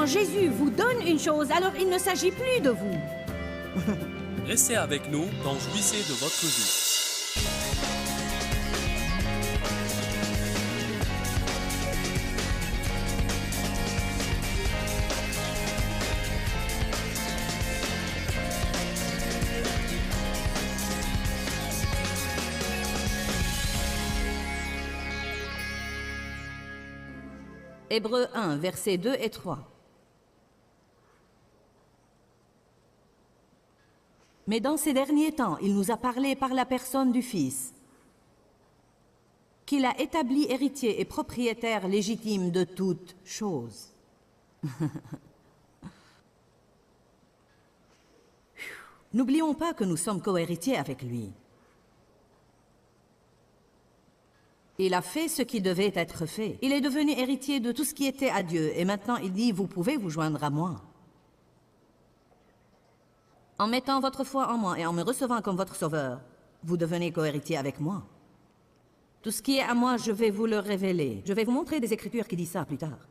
quand Jésus vous donne une chose, alors il ne s'agit plus de vous. Restez avec nous dans Jouissez de votre vie. Hébreux 1, versets 2 et 3. Mais dans ces derniers temps, il nous a parlé par la personne du Fils, qu'il a établi héritier et propriétaire légitime de toutes choses. N'oublions pas que nous sommes co-héritiers avec lui. Il a fait ce qui devait être fait. Il est devenu héritier de tout ce qui était à Dieu. Et maintenant, il dit, vous pouvez vous joindre à moi. En mettant votre foi en moi et en me recevant comme votre sauveur, vous devenez co-héritier avec moi. Tout ce qui est à moi, je vais vous le révéler. Je vais vous montrer des Écritures qui disent ça plus tard.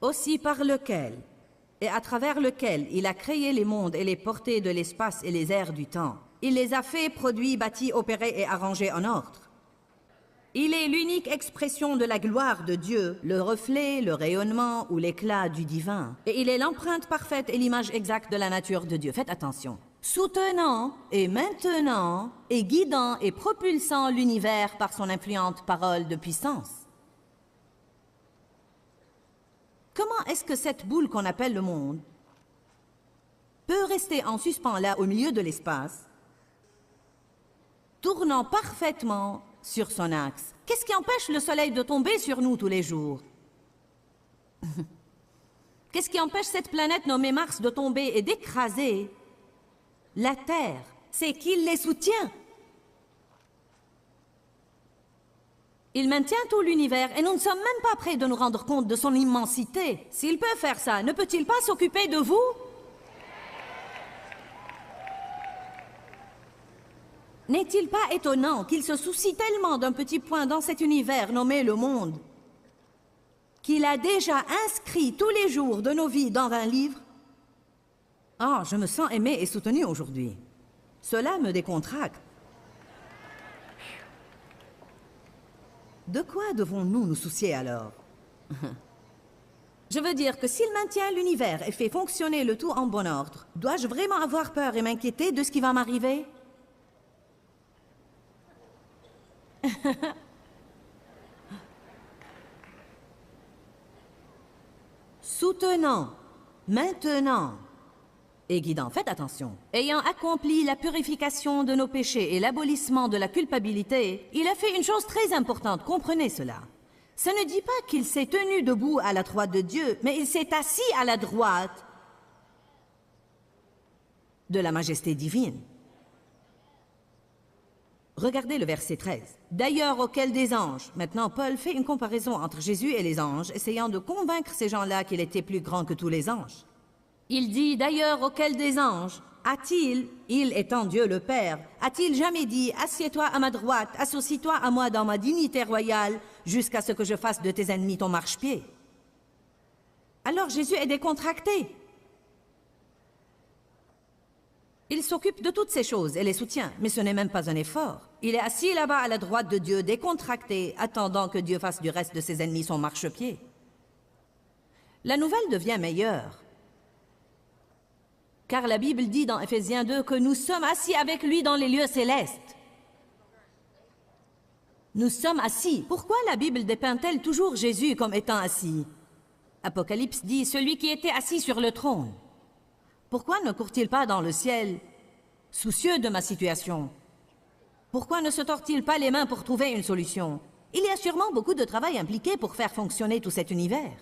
Aussi par lequel et à travers lequel il a créé les mondes et les portées de l'espace et les airs du temps. Il les a faits, produits, bâtis, opérés et arrangés en ordre. Il est l'unique expression de la gloire de Dieu, le reflet, le rayonnement ou l'éclat du divin. Et il est l'empreinte parfaite et l'image exacte de la nature de Dieu. Faites attention. Soutenant et maintenant et guidant et propulsant l'univers par son influente parole de puissance. Comment est-ce que cette boule qu'on appelle le monde peut rester en suspens là au milieu de l'espace, tournant parfaitement sur son axe? Qu'est-ce qui empêche le soleil de tomber sur nous tous les jours? Qu'est-ce qui empêche cette planète nommée Mars de tomber et d'écraser la Terre? C'est qu'il les soutient. Il maintient tout l'univers et nous ne sommes même pas prêts de nous rendre compte de son immensité. S'il peut faire ça, ne peut-il pas s'occuper de vous? N'est-il pas étonnant qu'il se soucie tellement d'un petit point dans cet univers nommé le monde, qu'il a déjà inscrit tous les jours de nos vies dans un livre? Ah, je me sens aimé et soutenu aujourd'hui. Cela me décontracte. De quoi devons-nous nous soucier alors? Je veux dire que s'il maintient l'univers et fait fonctionner le tout en bon ordre, dois-je vraiment avoir peur et m'inquiéter de ce qui va m'arriver? Soutenant, maintenant et guidant, faites attention. Ayant accompli la purification de nos péchés et l'abolissement de la culpabilité, il a fait une chose très importante, comprenez cela. Ça ne dit pas qu'il s'est tenu debout à la droite de Dieu, mais il s'est assis à la droite de la majesté divine. Regardez le verset 13. D'ailleurs, auquel des anges. Maintenant, Paul fait une comparaison entre Jésus et les anges, essayant de convaincre ces gens-là qu'il était plus grand que tous les anges. Il dit, d'ailleurs, auquel des anges, a-t-il, il étant Dieu le Père, a-t-il jamais dit, assieds-toi à ma droite, associe-toi à moi dans ma dignité royale, jusqu'à ce que je fasse de tes ennemis ton marchepied? Alors Jésus est décontracté. Il s'occupe de toutes ces choses et les soutient, mais ce n'est même pas un effort. Il est assis là-bas à la droite de Dieu, décontracté, attendant que Dieu fasse du reste de ses ennemis son marchepied. La nouvelle devient meilleure. Car la Bible dit dans Éphésiens 2 que nous sommes assis avec lui dans les lieux célestes. Nous sommes assis. Pourquoi la Bible dépeint-elle toujours Jésus comme étant assis? Apocalypse dit, celui qui était assis sur le trône. Pourquoi ne court-il pas dans le ciel, soucieux de ma situation? Pourquoi ne se tord-il pas les mains pour trouver une solution? Il y a sûrement beaucoup de travail impliqué pour faire fonctionner tout cet univers.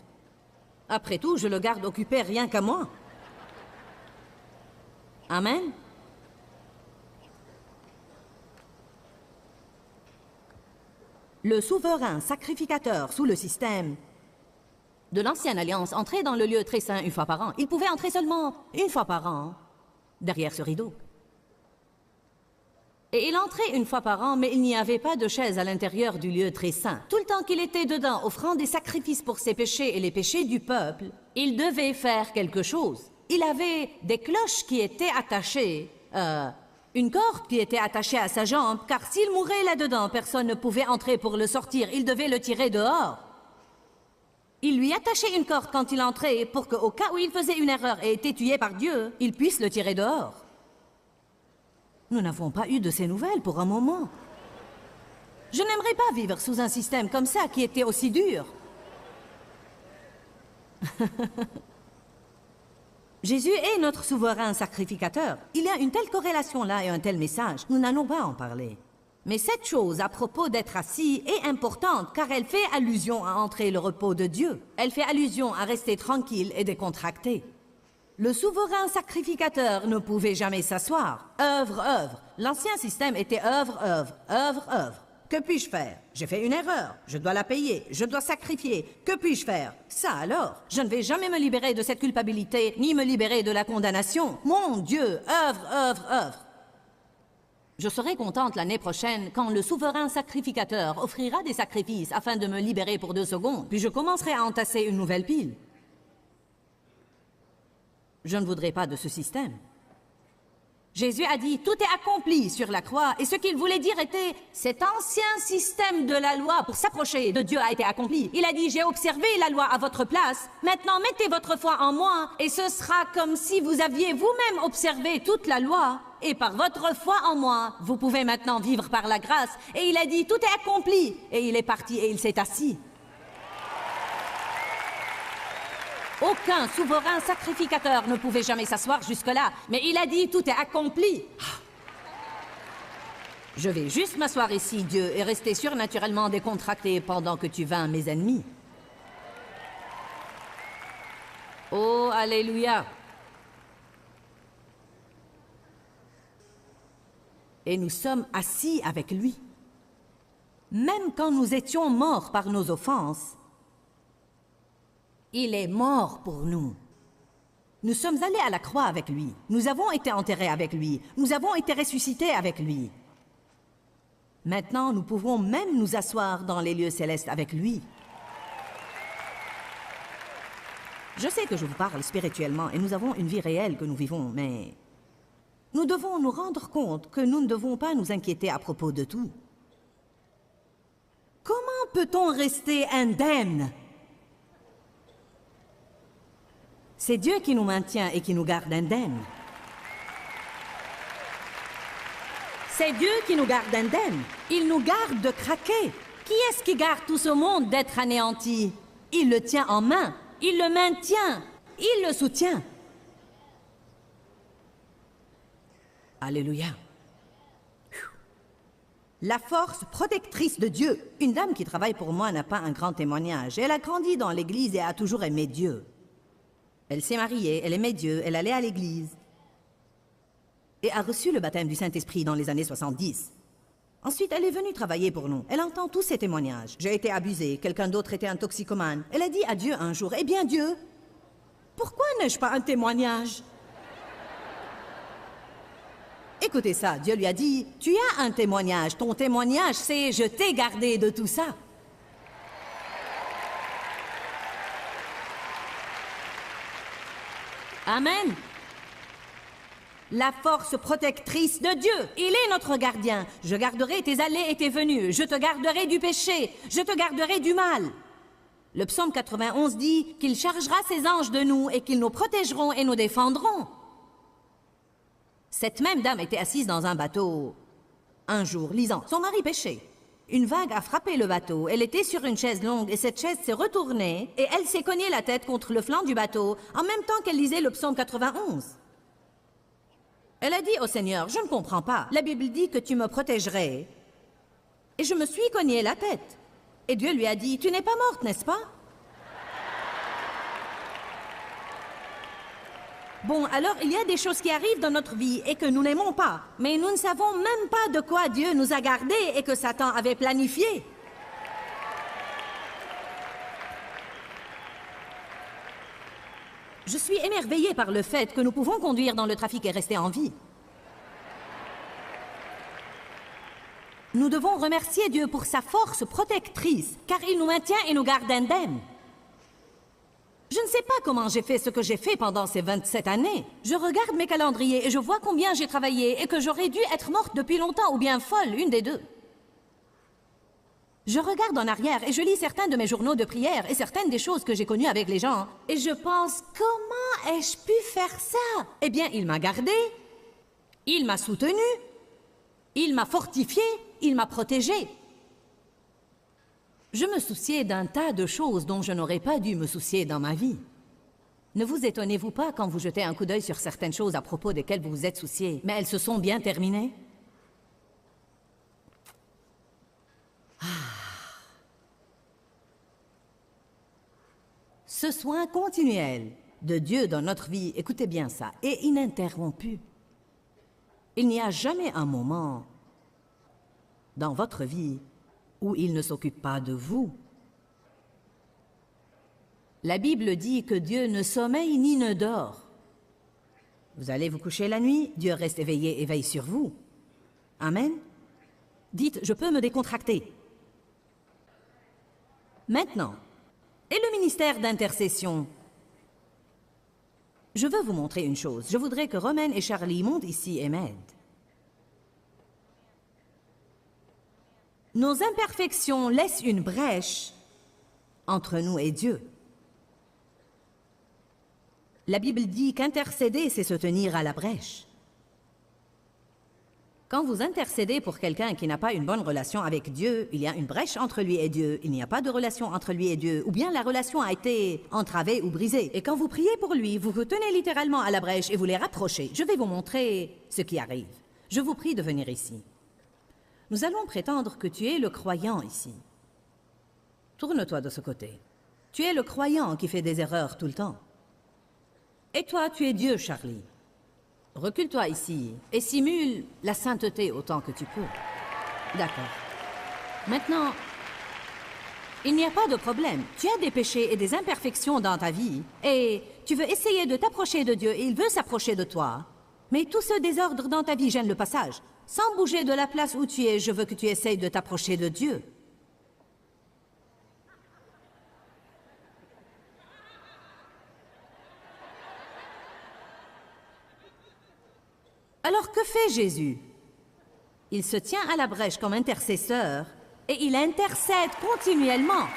Après tout, je le garde occupé rien qu'à moi. Amen. Le souverain sacrificateur sous le système de l'ancienne alliance entrait dans le lieu très saint une fois par an. Il pouvait entrer seulement une fois par an, derrière ce rideau. Et il entrait une fois par an, mais il n'y avait pas de chaise à l'intérieur du lieu très saint. Tout le temps qu'il était dedans, offrant des sacrifices pour ses péchés et les péchés du peuple, il devait faire quelque chose. Il avait des cloches qui étaient attachées, une corde qui était attachée à sa jambe, car s'il mourait là-dedans, personne ne pouvait entrer pour le sortir, il devait le tirer dehors. Il lui attachait une corde quand il entrait pour qu'au cas où il faisait une erreur et était tué par Dieu, il puisse le tirer dehors. Nous n'avons pas eu de ces nouvelles pour un moment. Je n'aimerais pas vivre sous un système comme ça qui était aussi dur. Jésus est notre souverain sacrificateur. Il y a une telle corrélation là et un tel message. Nous n'allons pas en parler. Mais cette chose à propos d'être assis est importante car elle fait allusion à entrer le repos de Dieu. Elle fait allusion à rester tranquille et décontracté. Le souverain sacrificateur ne pouvait jamais s'asseoir. Œuvre, œuvre. L'ancien système était œuvre, œuvre, œuvre, œuvre. Que puis-je faire? J'ai fait une erreur. Je dois la payer. Je dois sacrifier. Que puis-je faire? Ça alors? Je ne vais jamais me libérer de cette culpabilité, ni me libérer de la condamnation. Mon Dieu, œuvre, œuvre, œuvre. Je serai contente l'année prochaine quand le souverain sacrificateur offrira des sacrifices afin de me libérer pour 2 secondes, puis je commencerai à entasser une nouvelle pile. Je ne voudrais pas de ce système. Jésus a dit « Tout est accompli sur la croix » et ce qu'il voulait dire était « Cet ancien système de la loi pour s'approcher de Dieu a été accompli. » Il a dit « J'ai observé la loi à votre place. Maintenant, mettez votre foi en moi et ce sera comme si vous aviez vous-même observé toute la loi. Et par votre foi en moi, vous pouvez maintenant vivre par la grâce. » Et il a dit « Tout est accompli. » Et il est parti et il s'est assis. Aucun souverain sacrificateur ne pouvait jamais s'asseoir jusque-là, mais il a dit « Tout est accompli ». Je vais juste m'asseoir ici, Dieu, et rester surnaturellement décontracté pendant que tu vains mes ennemis. Oh, alléluia! Et nous sommes assis avec lui. Même quand nous étions morts par nos offenses, il est mort pour nous. Nous sommes allés à la croix avec lui. Nous avons été enterrés avec lui. Nous avons été ressuscités avec lui. Maintenant, nous pouvons même nous asseoir dans les lieux célestes avec lui. Je sais que je vous parle spirituellement et nous avons une vie réelle que nous vivons, mais nous devons nous rendre compte que nous ne devons pas nous inquiéter à propos de tout. Comment peut-on rester indemne? C'est Dieu qui nous maintient et qui nous garde indemnes. C'est Dieu qui nous garde indemnes. Il nous garde de craquer. Qui est-ce qui garde tout ce monde d'être anéanti? Il le tient en main. Il le maintient. Il le soutient. Alléluia. La force protectrice de Dieu. Une dame qui travaille pour moi n'a pas un grand témoignage. Elle a grandi dans l'église et a toujours aimé Dieu. Elle s'est mariée, elle aimait Dieu, elle allait à l'église et a reçu le baptême du Saint-Esprit dans les années 70. Ensuite, elle est venue travailler pour nous. Elle entend tous ces témoignages. J'ai été abusée, quelqu'un d'autre était un toxicomane. Elle a dit à Dieu un jour, « Eh bien Dieu, pourquoi n'ai-je pas un témoignage ?» Écoutez ça, Dieu lui a dit, « Tu as un témoignage. Ton témoignage, c'est « Je t'ai gardé de tout ça. » Amen. La force protectrice de Dieu. Il est notre gardien. Je garderai tes allées et tes venues. Je te garderai du péché. Je te garderai du mal. Le psaume 91 dit qu'il chargera ses anges de nous et qu'ils nous protégeront et nous défendront. Cette même dame était assise dans un bateau un jour, lisant. Son mari pêchait. Une vague a frappé le bateau. Elle était sur une chaise longue et cette chaise s'est retournée et elle s'est cognée la tête contre le flanc du bateau en même temps qu'elle lisait le psaume 91. Elle a dit au Seigneur, « Je ne comprends pas. La Bible dit que tu me protégerais. » Et je me suis cognée la tête. Et Dieu lui a dit, « Tu n'es pas morte, n'est-ce pas? » Bon, alors il y a des choses qui arrivent dans notre vie et que nous n'aimons pas. Mais nous ne savons même pas de quoi Dieu nous a gardés et que Satan avait planifié. Je suis émerveillée par le fait que nous pouvons conduire dans le trafic et rester en vie. Nous devons remercier Dieu pour sa force protectrice, car il nous maintient et nous garde indemnes. Je ne sais pas comment j'ai fait ce que j'ai fait pendant ces 27 années. Je regarde mes calendriers et je vois combien j'ai travaillé et que j'aurais dû être morte depuis longtemps ou bien folle, une des deux. Je regarde en arrière et je lis certains de mes journaux de prière et certaines des choses que j'ai connues avec les gens. Et je pense, comment ai-je pu faire ça? Eh bien, il m'a gardé, il m'a soutenu, il m'a fortifié, il m'a protégé. Je me souciais d'un tas de choses dont je n'aurais pas dû me soucier dans ma vie. Ne vous étonnez-vous pas quand vous jetez un coup d'œil sur certaines choses à propos desquelles vous vous êtes soucié, mais elles se sont bien terminées? Ce soin continuel de Dieu dans notre vie, écoutez bien ça, est ininterrompu. Il n'y a jamais un moment dans votre vie où il ne s'occupe pas de vous. La Bible dit que Dieu ne sommeille ni ne dort. Vous allez vous coucher la nuit, Dieu reste éveillé et veille sur vous. Amen. Dites, je peux me décontracter. Maintenant, et le ministère d'intercession? Je veux vous montrer une chose. Je voudrais que Romaine et Charlie montent ici et m'aident. Nos imperfections laissent une brèche entre nous et Dieu. La Bible dit qu'intercéder, c'est se tenir à la brèche. Quand vous intercédez pour quelqu'un qui n'a pas une bonne relation avec Dieu, il y a une brèche entre lui et Dieu. Il n'y a pas de relation entre lui et Dieu, ou bien la relation a été entravée ou brisée. Et quand vous priez pour lui, vous vous tenez littéralement à la brèche et vous les rapprochez. Je vais vous montrer ce qui arrive. Je vous prie de venir ici. Nous allons prétendre que tu es le croyant ici. Tourne-toi de ce côté. Tu es le croyant qui fait des erreurs tout le temps. Et toi, tu es Dieu, Charlie. Recule-toi ici et simule la sainteté autant que tu peux. D'accord. Maintenant, il n'y a pas de problème. Tu as des péchés et des imperfections dans ta vie et tu veux essayer de t'approcher de Dieu et il veut s'approcher de toi. Mais tout ce désordre dans ta vie gêne le passage. Sans bouger de la place où tu es, je veux que tu essayes de t'approcher de Dieu. Alors que fait Jésus? Il se tient à la brèche comme intercesseur et il intercède continuellement.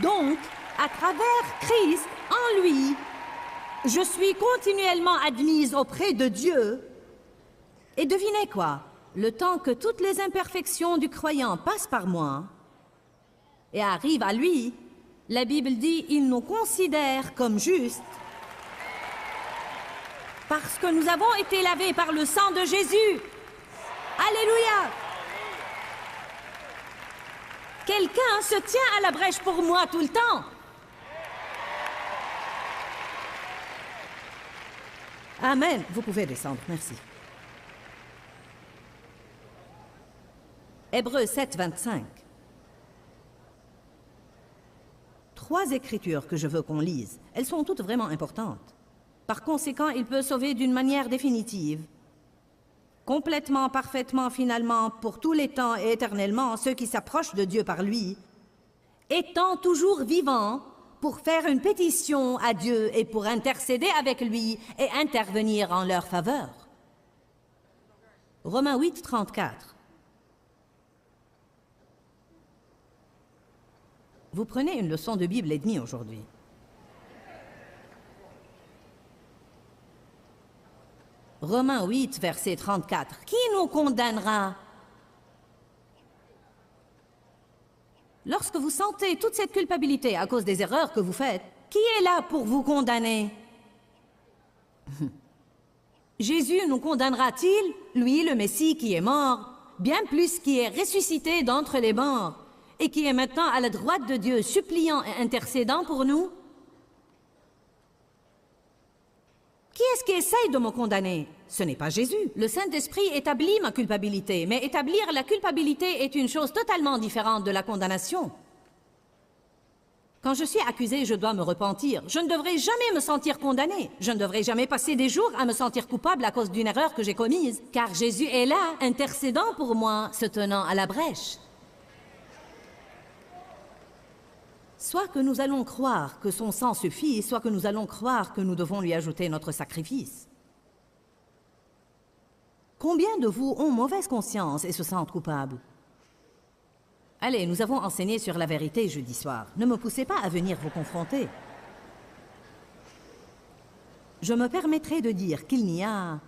Donc, à travers Christ, en lui, je suis continuellement admise auprès de Dieu. Et devinez quoi? Le temps que toutes les imperfections du croyant passent par moi et arrivent à lui, la Bible dit, il nous considère comme justes. Parce que nous avons été lavés par le sang de Jésus. Alléluia! Quelqu'un se tient à la brèche pour moi tout le temps. Amen. Vous pouvez descendre, merci. Hébreux 7, 25. 3 écritures que je veux qu'on lise. Elles sont toutes vraiment importantes. Par conséquent, il peut sauver d'une manière définitive, complètement, parfaitement, finalement, pour tous les temps et éternellement, ceux qui s'approchent de Dieu par lui, étant toujours vivants pour faire une pétition à Dieu et pour intercéder avec lui et intervenir en leur faveur. Romains 8, 34. Vous prenez une leçon de Bible et demie aujourd'hui. Romains 8, verset 34. Qui nous condamnera? Lorsque vous sentez toute cette culpabilité à cause des erreurs que vous faites, qui est là pour vous condamner? Jésus nous condamnera-t-il, lui le Messie qui est mort, bien plus qui est ressuscité d'entre les morts, et qui est maintenant à la droite de Dieu, suppliant et intercédant pour nous? Qui est-ce qui essaye de me condamner? Ce n'est pas Jésus. Le Saint-Esprit établit ma culpabilité, mais établir la culpabilité est une chose totalement différente de la condamnation. Quand je suis accusé, je dois me repentir. Je ne devrais jamais me sentir condamné. Je ne devrais jamais passer des jours à me sentir coupable à cause d'une erreur que j'ai commise. Car Jésus est là, intercédant pour moi, se tenant à la brèche. Soit que nous allons croire que son sang suffit, soit que nous allons croire que nous devons lui ajouter notre sacrifice. Combien de vous ont mauvaise conscience et se sentent coupables? Allez, nous avons enseigné sur la vérité jeudi soir. Ne me poussez pas à venir vous confronter. Je me permettrai de dire qu'il n'y a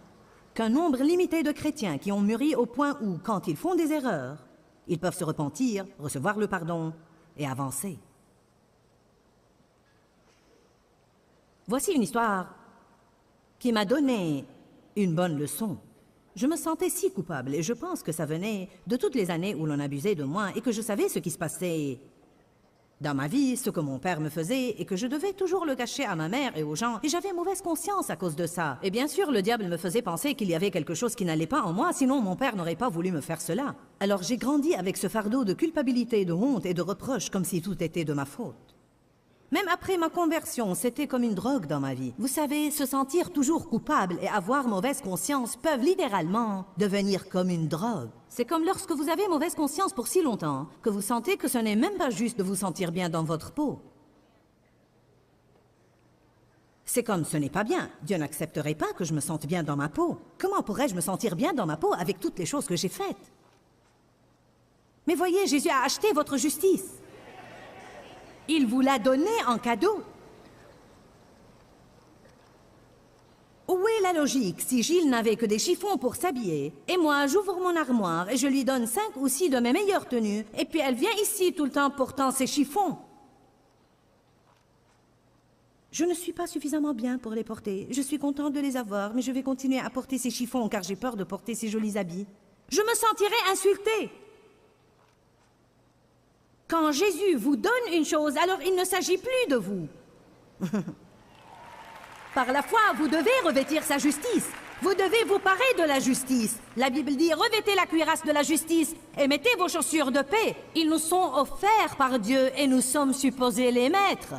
qu'un nombre limité de chrétiens qui ont mûri au point où, quand ils font des erreurs, ils peuvent se repentir, recevoir le pardon et avancer. Voici une histoire qui m'a donné une bonne leçon. Je me sentais si coupable et je pense que ça venait de toutes les années où l'on abusait de moi et que je savais ce qui se passait dans ma vie, ce que mon père me faisait et que je devais toujours le cacher à ma mère et aux gens et j'avais mauvaise conscience à cause de ça. Et bien sûr, le diable me faisait penser qu'il y avait quelque chose qui n'allait pas en moi, sinon mon père n'aurait pas voulu me faire cela. Alors j'ai grandi avec ce fardeau de culpabilité, de honte et de reproche comme si tout était de ma faute. Même après ma conversion, c'était comme une drogue dans ma vie. Vous savez, se sentir toujours coupable et avoir mauvaise conscience peuvent littéralement devenir comme une drogue. C'est comme lorsque vous avez mauvaise conscience pour si longtemps que vous sentez que ce n'est même pas juste de vous sentir bien dans votre peau. C'est comme ce n'est pas bien. Dieu n'accepterait pas que je me sente bien dans ma peau. Comment pourrais-je me sentir bien dans ma peau avec toutes les choses que j'ai faites? Mais voyez, Jésus a acheté votre justice. Il vous l'a donné en cadeau. Où est la logique si Gilles n'avait que des chiffons pour s'habiller, et moi j'ouvre mon armoire et je lui donne 5 ou 6 de mes meilleures tenues, et puis elle vient ici tout le temps portant ses chiffons? Je ne suis pas suffisamment bien pour les porter. Je suis contente de les avoir, mais je vais continuer à porter ces chiffons car j'ai peur de porter ces jolis habits. Je me sentirai insultée. Quand Jésus vous donne une chose, alors il ne s'agit plus de vous. Par la foi, vous devez revêtir sa justice. Vous devez vous parer de la justice. La Bible dit, revêtez la cuirasse de la justice et mettez vos chaussures de paix. Ils nous sont offerts par Dieu et nous sommes supposés les mettre.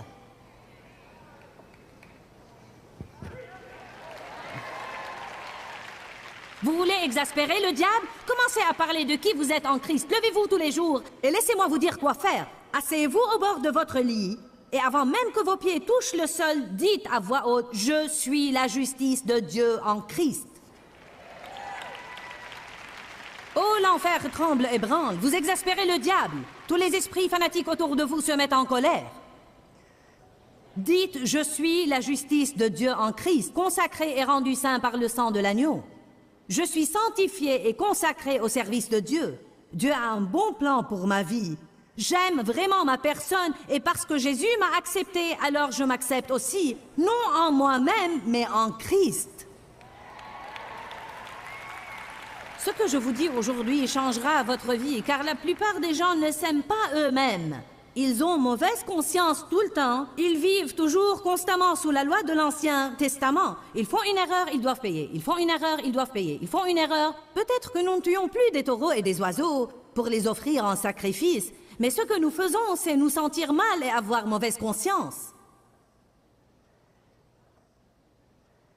Vous voulez exaspérer le diable? Commencez à parler de qui vous êtes en Christ. Levez-vous tous les jours et laissez-moi vous dire quoi faire. Asseyez-vous au bord de votre lit et avant même que vos pieds touchent le sol, dites à voix haute, « Je suis la justice de Dieu en Christ. » Oh, l'enfer tremble et branle. Vous exaspérez le diable. Tous les esprits fanatiques autour de vous se mettent en colère. Dites, « Je suis la justice de Dieu en Christ, consacré et rendu saint par le sang de l'agneau. » Je suis sanctifié et consacré au service de Dieu. Dieu a un bon plan pour ma vie. J'aime vraiment ma personne et parce que Jésus m'a accepté, alors je m'accepte aussi, non en moi-même, mais en Christ. Ce que je vous dis aujourd'hui changera votre vie, car la plupart des gens ne s'aiment pas eux-mêmes. Ils ont mauvaise conscience tout le temps. Ils vivent toujours constamment sous la loi de l'Ancien Testament. Ils font une erreur, ils doivent payer. Ils font une erreur, ils doivent payer. Ils font une erreur. Peut-être que nous ne tuons plus des taureaux et des oiseaux pour les offrir en sacrifice. Mais ce que nous faisons, c'est nous sentir mal et avoir mauvaise conscience.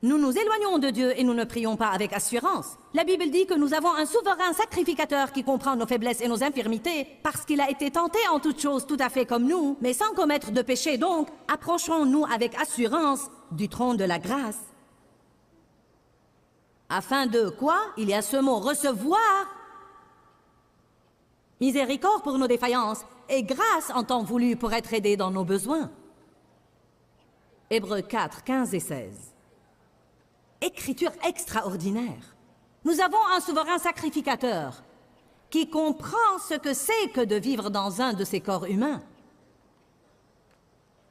Nous nous éloignons de Dieu et nous ne prions pas avec assurance. La Bible dit que nous avons un souverain sacrificateur qui comprend nos faiblesses et nos infirmités parce qu'il a été tenté en toutes choses tout à fait comme nous, mais sans commettre de péché. Donc, approchons-nous avec assurance du trône de la grâce. Afin de quoi? Il y a ce mot « recevoir ». Miséricorde pour nos défaillances et grâce en temps voulu pour être aidés dans nos besoins. Hébreux 4, 15 et 16. Écriture extraordinaire. Nous avons un souverain sacrificateur qui comprend ce que c'est que de vivre dans un de ces corps humains.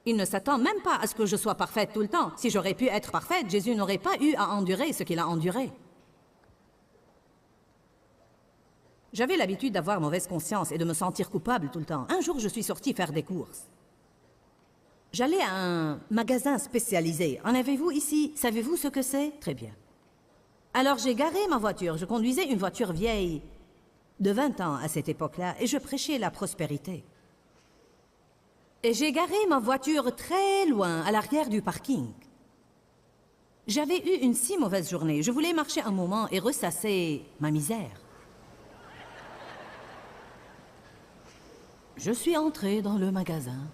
Il ne s'attend même pas à ce que je sois parfaite tout le temps. Si j'aurais pu être parfaite, Jésus n'aurait pas eu à endurer ce qu'il a enduré. J'avais l'habitude d'avoir mauvaise conscience et de me sentir coupable tout le temps. Un jour, je suis sortie faire des courses. J'allais à un magasin spécialisé. En avez-vous ici? Savez-vous ce que c'est? Très bien. Alors j'ai garé ma voiture. Je conduisais une voiture vieille de 20 ans à cette époque-là et je prêchais la prospérité. Et j'ai garé ma voiture très loin, à l'arrière du parking. J'avais eu une si mauvaise journée. Je voulais marcher un moment et ressasser ma misère. Je suis entrée dans le magasin.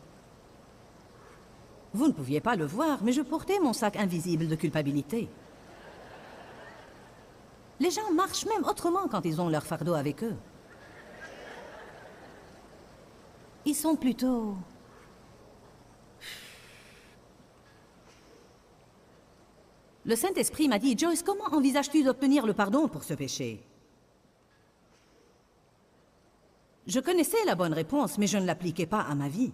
Vous ne pouviez pas le voir, mais je portais mon sac invisible de culpabilité. Les gens marchent même autrement quand ils ont leur fardeau avec eux. Ils sont plutôt... Le Saint-Esprit m'a dit, Joyce, comment envisages-tu d'obtenir le pardon pour ce péché? Je connaissais la bonne réponse, mais je ne l'appliquais pas à ma vie.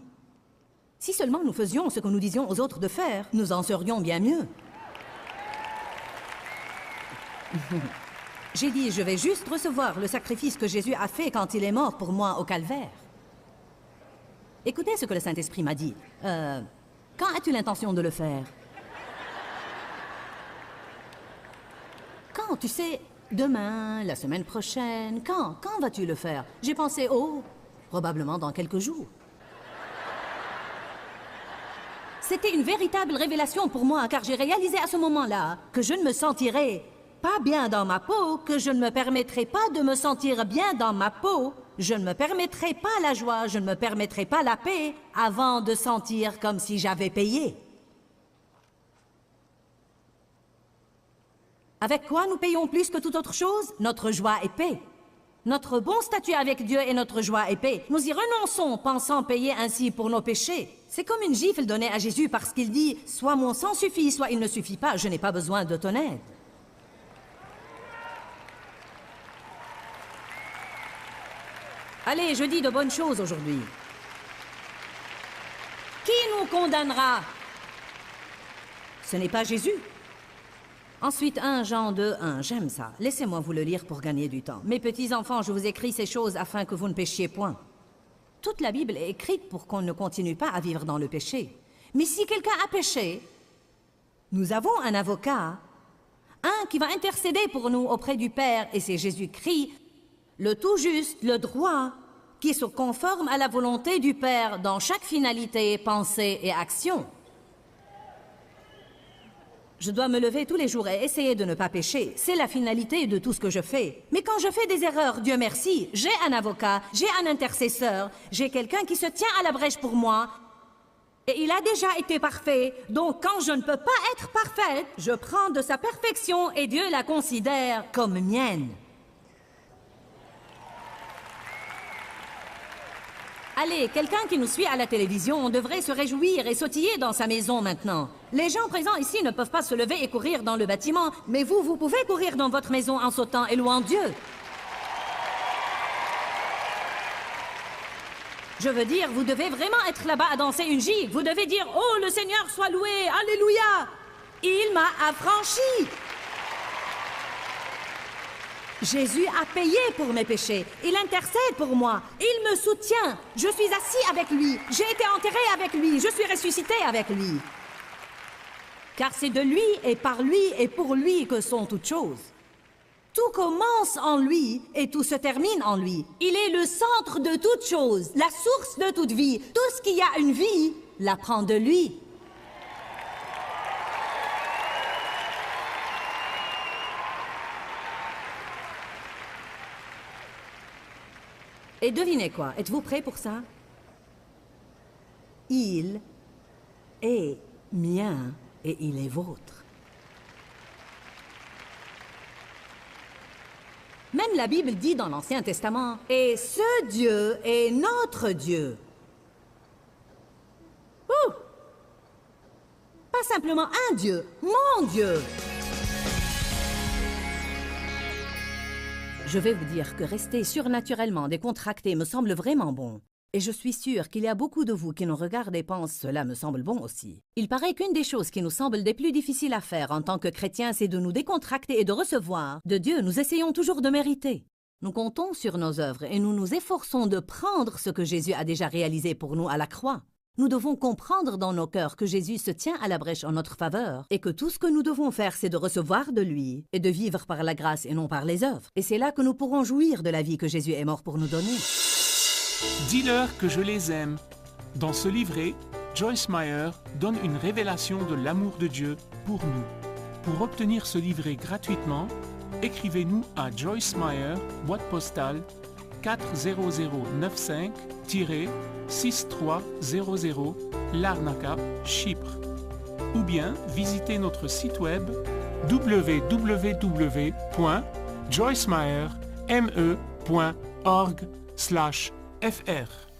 Si seulement nous faisions ce que nous disions aux autres de faire, nous en serions bien mieux. J'ai dit, je vais juste recevoir le sacrifice que Jésus a fait quand il est mort pour moi au calvaire. Écoutez ce que le Saint-Esprit m'a dit. Quand as-tu l'intention de le faire? Quand, tu sais, demain, la semaine prochaine, quand vas-tu le faire? J'ai pensé, oh, probablement dans quelques jours. C'était une véritable révélation pour moi, car j'ai réalisé à ce moment-là que je ne me sentirais pas bien dans ma peau, que je ne me permettrais pas de me sentir bien dans ma peau, je ne me permettrais pas la joie, je ne me permettrais pas la paix avant de sentir comme si j'avais payé. Avec quoi nous payons plus que toute autre chose? Notre joie et paix. Notre bon statut avec Dieu est notre joie et paix. Nous y renonçons, pensant payer ainsi pour nos péchés. C'est comme une gifle donnée à Jésus parce qu'il dit « Soit mon sang suffit, soit il ne suffit pas, je n'ai pas besoin de ton aide. » Allez, je dis de bonnes choses aujourd'hui. Qui nous condamnera? Ce n'est pas Jésus. Ensuite, 1 Jean 2, 1. J'aime ça. Laissez-moi vous le lire pour gagner du temps. Mes petits-enfants, je vous écris ces choses afin que vous ne péchiez point. Toute la Bible est écrite pour qu'on ne continue pas à vivre dans le péché. Mais si quelqu'un a péché, nous avons un avocat, un qui va intercéder pour nous auprès du Père, et c'est Jésus-Christ, le tout juste, le droit, qui se conforme à la volonté du Père dans chaque finalité, pensée et action. Je dois me lever tous les jours et essayer de ne pas pécher. C'est la finalité de tout ce que je fais. Mais quand je fais des erreurs, Dieu merci, j'ai un avocat, j'ai un intercesseur, j'ai quelqu'un qui se tient à la brèche pour moi. Et il a déjà été parfait. Donc quand je ne peux pas être parfaite, je prends de sa perfection et Dieu la considère comme mienne. Allez, quelqu'un qui nous suit à la télévision devrait se réjouir et sautiller dans sa maison maintenant. Les gens présents ici ne peuvent pas se lever et courir dans le bâtiment, mais vous pouvez courir dans votre maison en sautant et louant Dieu. Je veux dire, vous devez vraiment être là-bas à danser une gigue. Vous devez dire « Oh, le Seigneur soit loué, Alléluia! Il m'a affranchi! » Jésus a payé pour mes péchés. Il intercède pour moi. Il me soutient. Je suis assis avec lui. J'ai été enterré avec lui. Je suis ressuscité avec lui. Car c'est de lui et par lui et pour lui que sont toutes choses. Tout commence en lui et tout se termine en lui. Il est le centre de toutes choses, la source de toute vie. Tout ce qui a une vie la prend de lui. Et devinez quoi? Êtes-vous prêts pour ça? Il est mien et il est vôtre. Même la Bible dit dans l'Ancien Testament, « Et ce Dieu est notre Dieu. » Ouh! Pas simplement un Dieu, mon Dieu. Je vais vous dire que rester surnaturellement décontracté me semble vraiment bon. Et je suis sûre qu'il y a beaucoup de vous qui nous regardent et pensent « Cela me semble bon aussi ». Il paraît qu'une des choses qui nous semble des plus difficiles à faire en tant que chrétiens, c'est de nous décontracter et de recevoir de Dieu. Nous essayons toujours de mériter. Nous comptons sur nos œuvres et nous nous efforçons de prendre ce que Jésus a déjà réalisé pour nous à la croix. Nous devons comprendre dans nos cœurs que Jésus se tient à la brèche en notre faveur et que tout ce que nous devons faire, c'est de recevoir de lui et de vivre par la grâce et non par les œuvres. Et c'est là que nous pourrons jouir de la vie que Jésus est mort pour nous donner. Dis-leur que je les aime. Dans ce livret, Joyce Meyer donne une révélation de l'amour de Dieu pour nous. Pour obtenir ce livret gratuitement, écrivez-nous à Joyce Meyer, boîte postale 40095-6300, Larnaca, Chypre. Ou bien visitez notre site web www.joycemeyer.org/fr.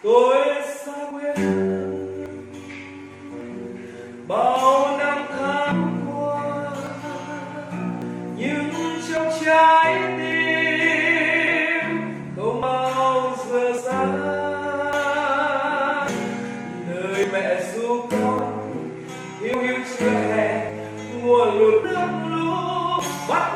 tôi xa quê bao năm tháng qua, nhưng trong trái tim không bao giờ xa lời mẹ ru con hiu hiu trẻ mùa lụt nước lũ bắt